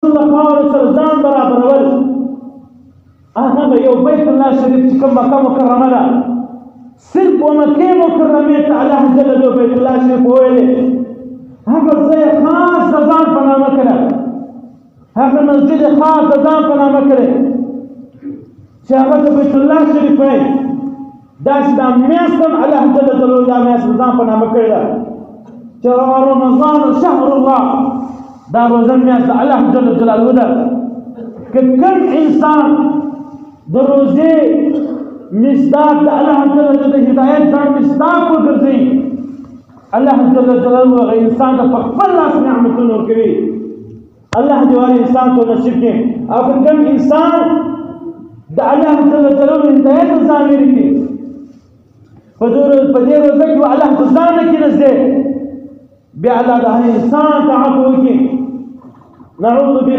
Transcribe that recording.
الله خاورې سره ځان برابرول هغه یو بیت الله شریف چې کوم مکه مکرمه ده صرف په مکې مکرمې ته الله جل جلاله بیت الله شریف ویلې هغه ځای خاص د ځان په نامه کړی هغه مسجد خاص د ځان په نامه کړی چې هغه د بیت الله شریف وایي داسې دا میاشت هم الله جل جلاله دا میاشت د ځان په نامه کړې ده چې رمضان شهر الله دا روزه میاشت د الله جل جلاله ده که کوم انسان د روزې مصداق د الله جل جلاله د هدایت ځان مصداق وګرځي الله جل جلاله هغه انسان ته په خپل لاس نعمتونه ورکوي الله دې هغه انسان ته نصیب کړي او که کوم انسان د الله جل جلاله هدایت ځان لري په دې روزه کې الله ته ځان نه کېږي بیا الله د انسان ته عفو وکړي نعوذ بالله